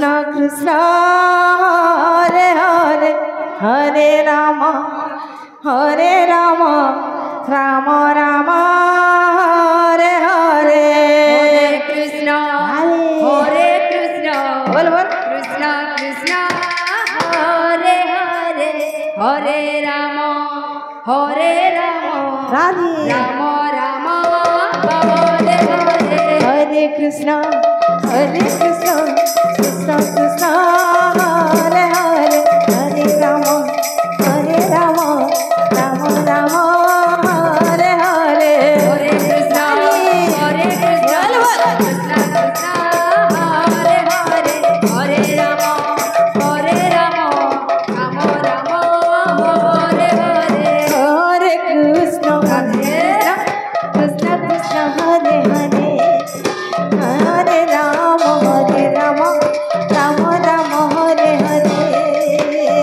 कृष्ण हरे हरे हरे राम राम राम हरे हरे कृष्ण बोल बोल कृष्ण कृष्ण हरे हरे हरे राम राधे राम राम हरे हरे हरे कृष्ण कृष्ण कृष्ण हरे हरे हरे राम राम राम हरे हरे हरे कृष्ण कृष्ण कृष्ण हरे हरे हरे राम राम राम हरे हरे हरे कृष्ण कृष्ण कृष्ण हरे हरे हरे राम राम राम हरे हरे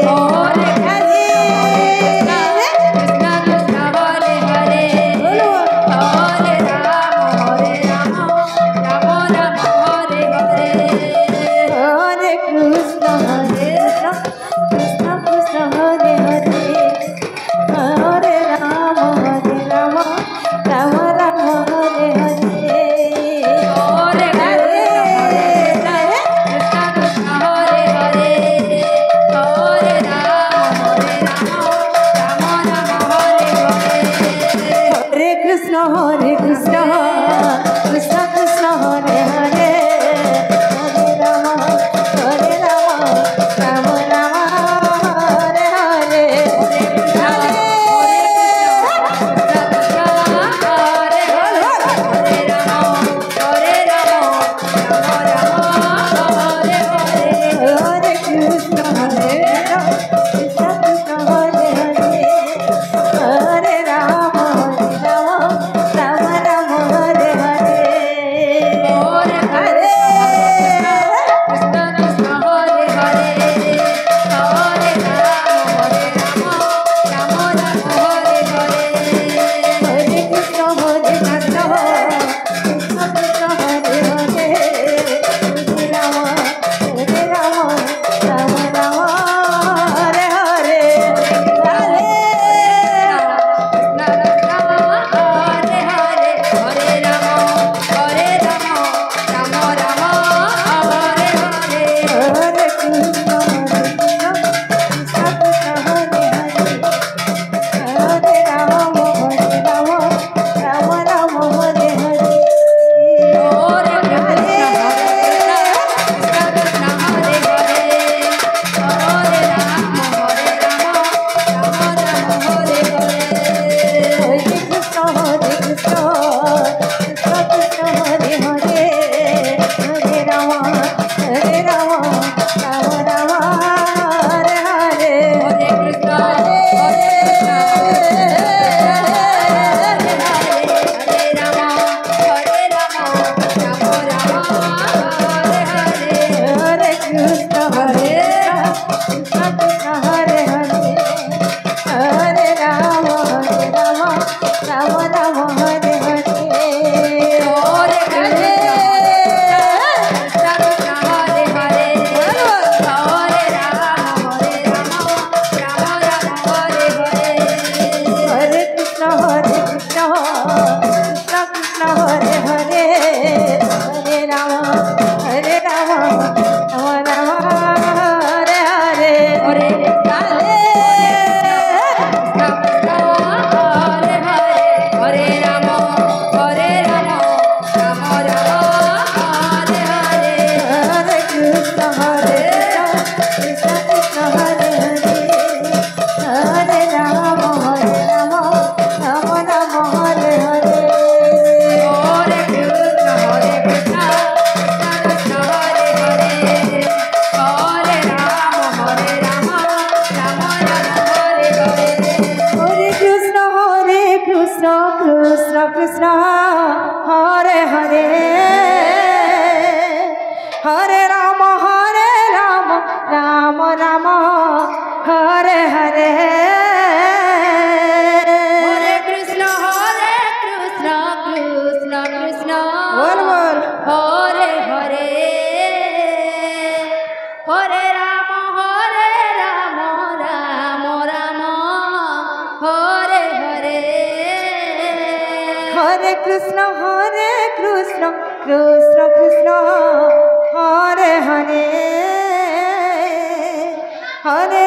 हरे कृष्ण कृष्ण हरे हरे हरे राम राम राम हरे हरे हरे कृष्ण कृष्ण कृष्ण हरे हरे हरे राम राम राम हरे हरे हरे कृष्ण कृष्ण हरे हरे हरे राम राम हरे हरे हरे कृष्ण कृष्ण कृष्ण हरे हरे हरे राम राम राम हरे हरे हरे कृष्ण कृष्ण कृष्ण हरे हरे हरे राम राम राम हरे हरे हरे कृष्ण कृष्ण कृष्ण हरे हरे हरे राम राम हरे हरे हरे कृष्ण कृष्ण कृष्ण हरे हरे हरे राम राम हरे हरे हरे कृष्ण कृष्ण कृष्ण हरे हरे हरे राम राम हरे हरे हरे कृष्ण कृष्ण कृष्ण हरे हरे हरे राम राम हरे हरे हरे कृष्ण कृष्ण कृष्ण हरे हरे हरे राम राम हरे हरे हरे कृष्ण कृष्ण कृष्ण हरे हरे हरे राम राम हरे हरे हरे कृष्ण कृष्ण कृष्ण हरे हरे हरे राम राम हरे हरे कृष्ण कृष्ण बोल बोल Hare Hare Hare Krishna, Krishna Krishna, Hare Hare, Hare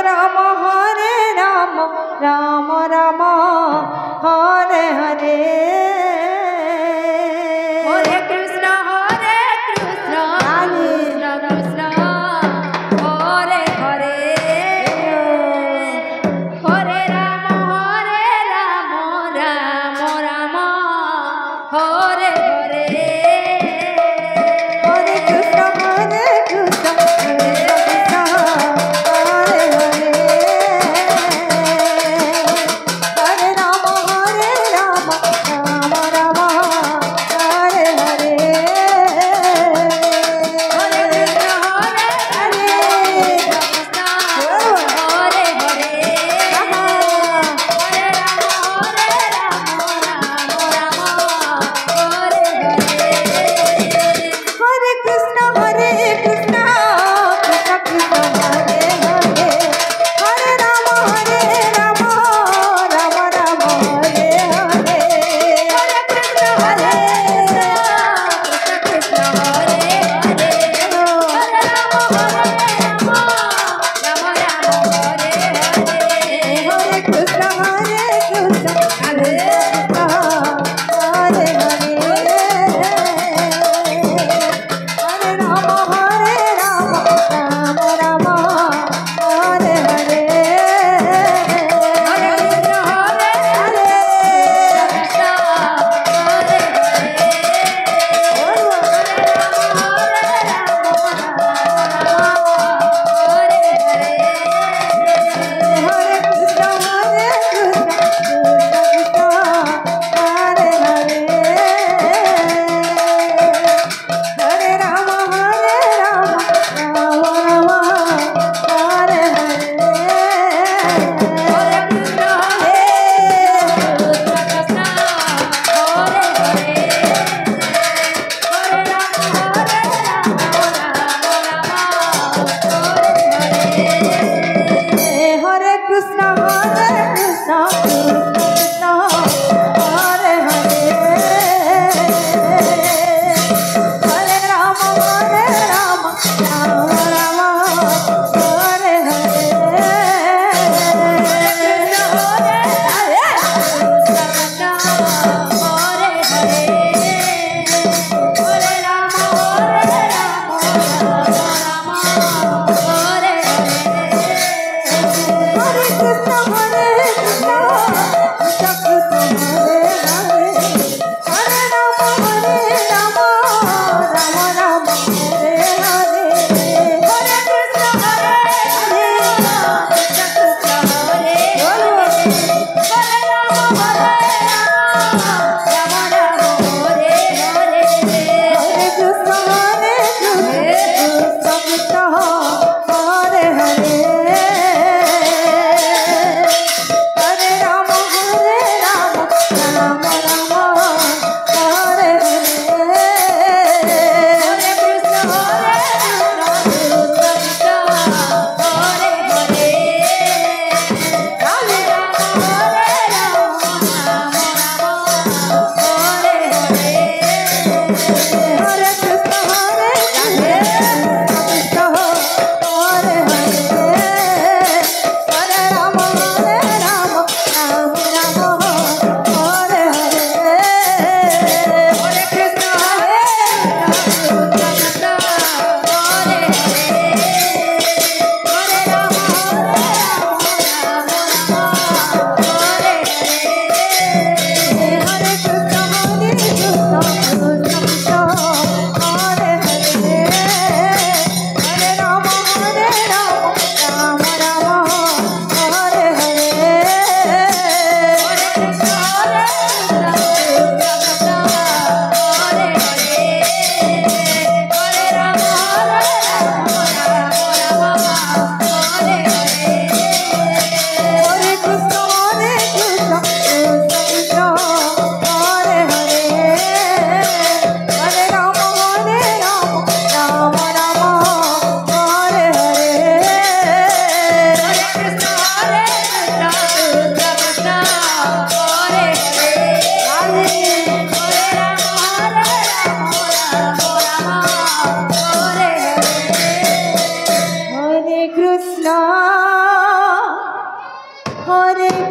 Rama, Rama Rama, Hare Hare. Hare Krishna, Krishna Krishna, Hare Hare, Hare Rama, Rama Rama, Hare Hare. Hare Krishna, Krishna Krishna, Hare Hare,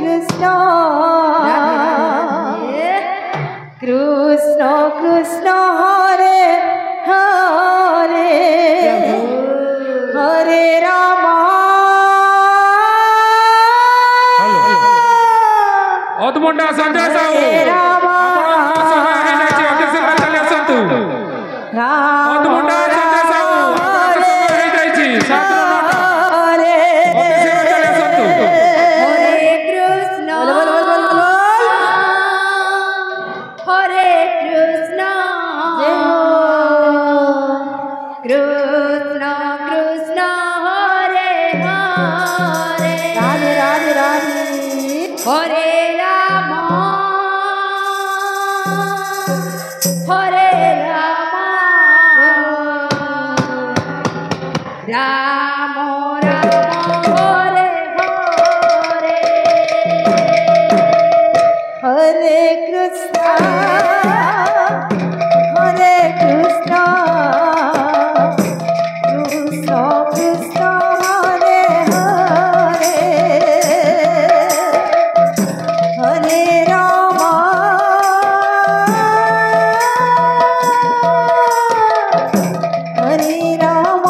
Krishna Radhe Radhe Krishna Krishna Hare Hare Hare Ram ଅଧମଣ୍ଡା Sanjay Sahu Ram ଅଧମଣ୍ଡା Sanjay Sahu ହେଇଯାଇଛି ହରେ হরে কৃষ্ণ হরে কৃষ্ণ কৃষ্ণ কৃষ্ণ হরে হরে রাধে রাধে রাধে হরে রাম হরে রাম রাম রাম হরে হরে হরে কৃষ্ণ হরে কৃষ্ণ কৃষ্ণ কৃষ্ণ হরে হরে হরে রাম হরে রাম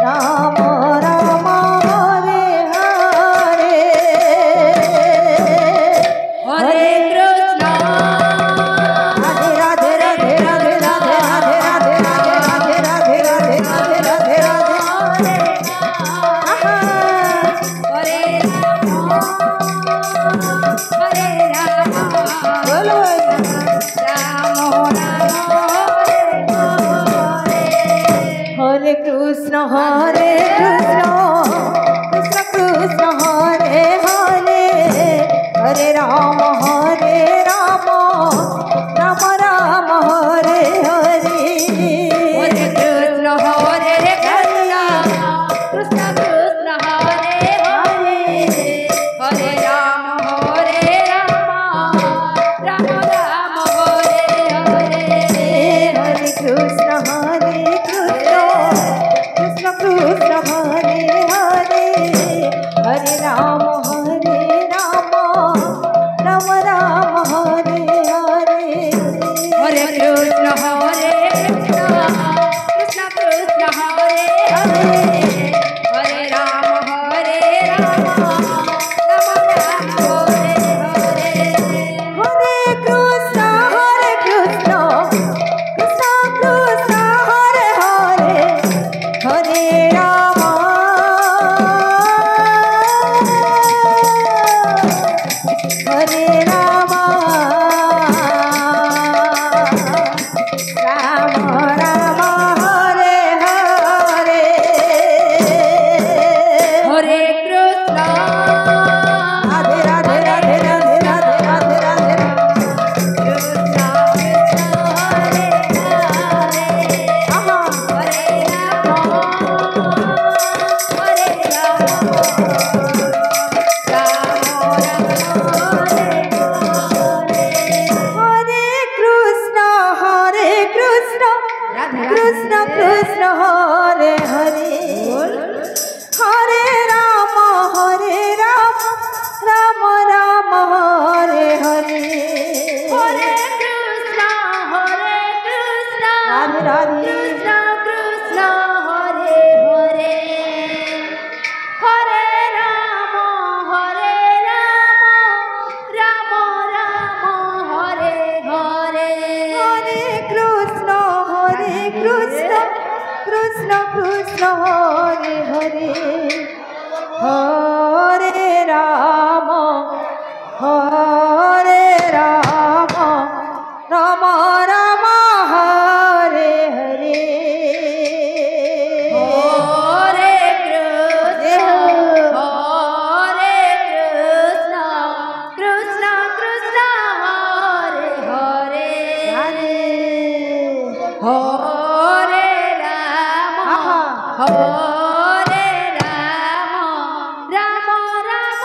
রাম রাম হরে হরে হরে কৃষ্ণ রাধে রাধে রাধে রাধে রাধে রাধে রাধে রাধে রাধে রাধে রাধে রাধে রাধে আহা হরে রাম হরে রাম বলো রাম রাম হরে হরে হরে কৃষ্ণ কৃষ্ণ কৃষ্ণ হরে হরে হরে রাম রাম রাম হরে হরে হরে কৃষ্ণ হরে কৃষ্ণ কৃষ্ণ কৃষ্ণ হরে হরে হরে রাম রাম রাম হরে হরে হরে কৃষ্ণ কৃষ্ণ কৃষ্ণ হরে হরে হরে রাম রাম রাম হরে হরে হরে কৃষ্ণ কৃষ্ণ কৃষ্ণ হরে হরে হরে রাম রাম রাম হরে হরে হরে কৃষ্ণ কৃষ্ণ কৃষ্ণ হরে হরে হরে রাম হরে রাম রাম রাম হরে হরে হরে কৃষ্ণ রাধে রাধে রাধে রাধে রাধে রাধে রাধে কৃষ্ণ কৃষ্ণ হরে হরে আহা হরে রাম হরে রাম রাম রাম হরে হরে হরে কৃষ্ণ রাধে কৃষ্ণ কৃষ্ণ হরে হরে হরে রাম রাম রাম হরে হরে হরে কৃষ্ণ রাধে রাধে কৃষ্ণ কৃষ্ণ হরে হরে হরে রাম রাম রাম হরে হরে হরে কৃষ্ণ কৃষ্ণ কৃষ্ণ হরে হরে হরে রাম রাম রাম হরে হরে হরে কৃষ্ণ কৃষ্ণ কৃষ্ণ হরে হরে হরে রাম হরে রাম রাম রাম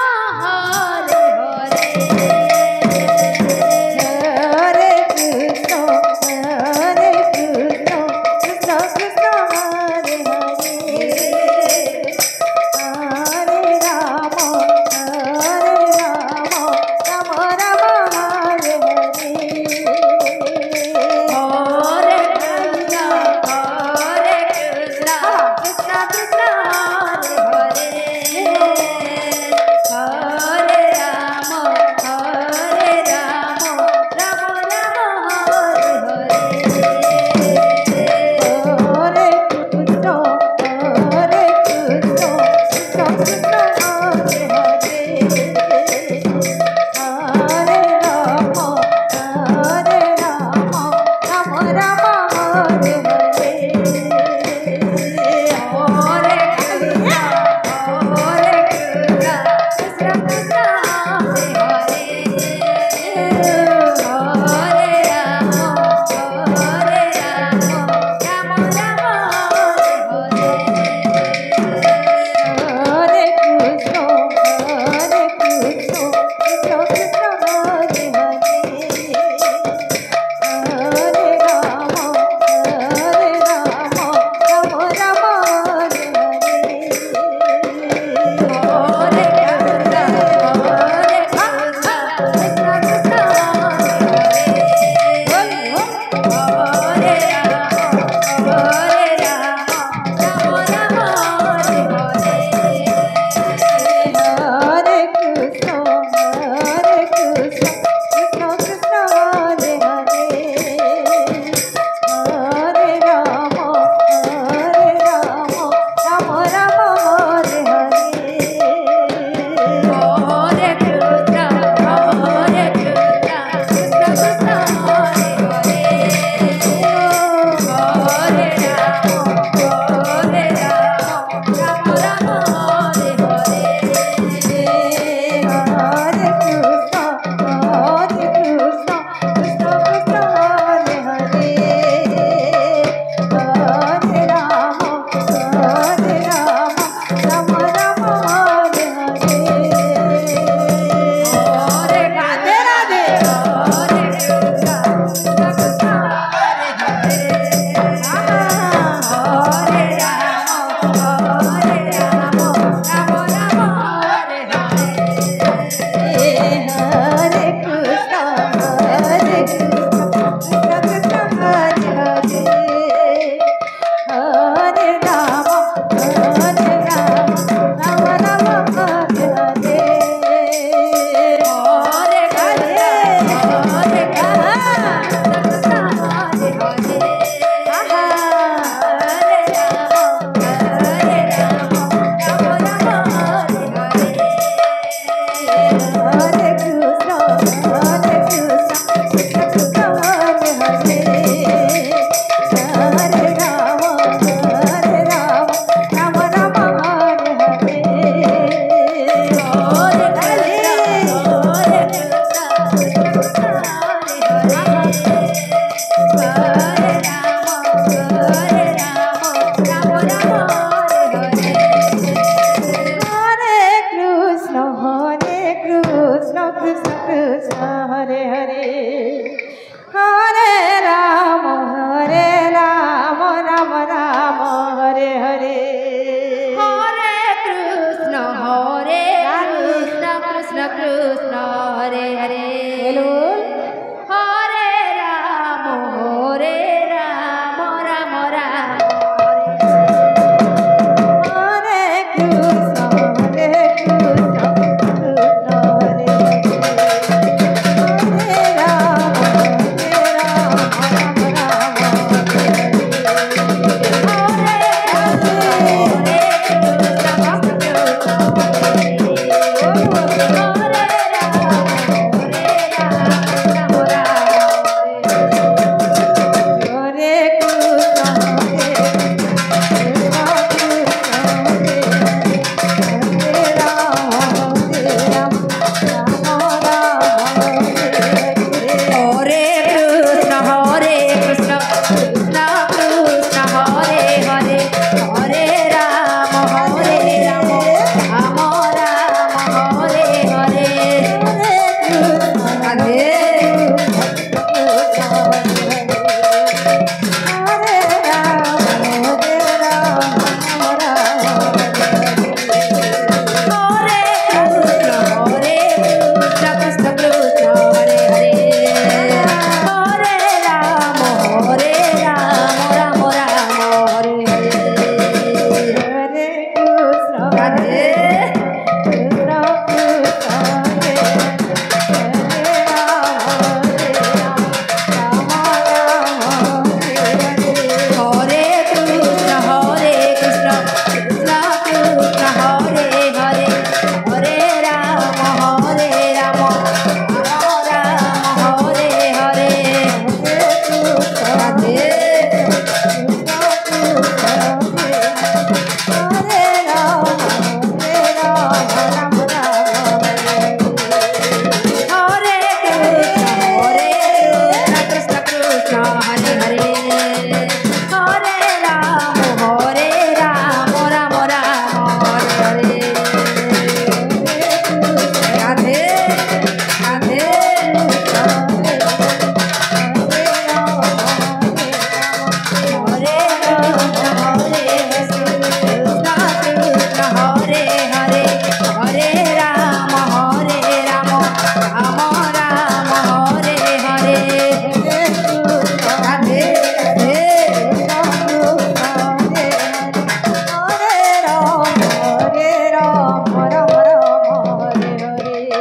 କୃଷ୍ଣ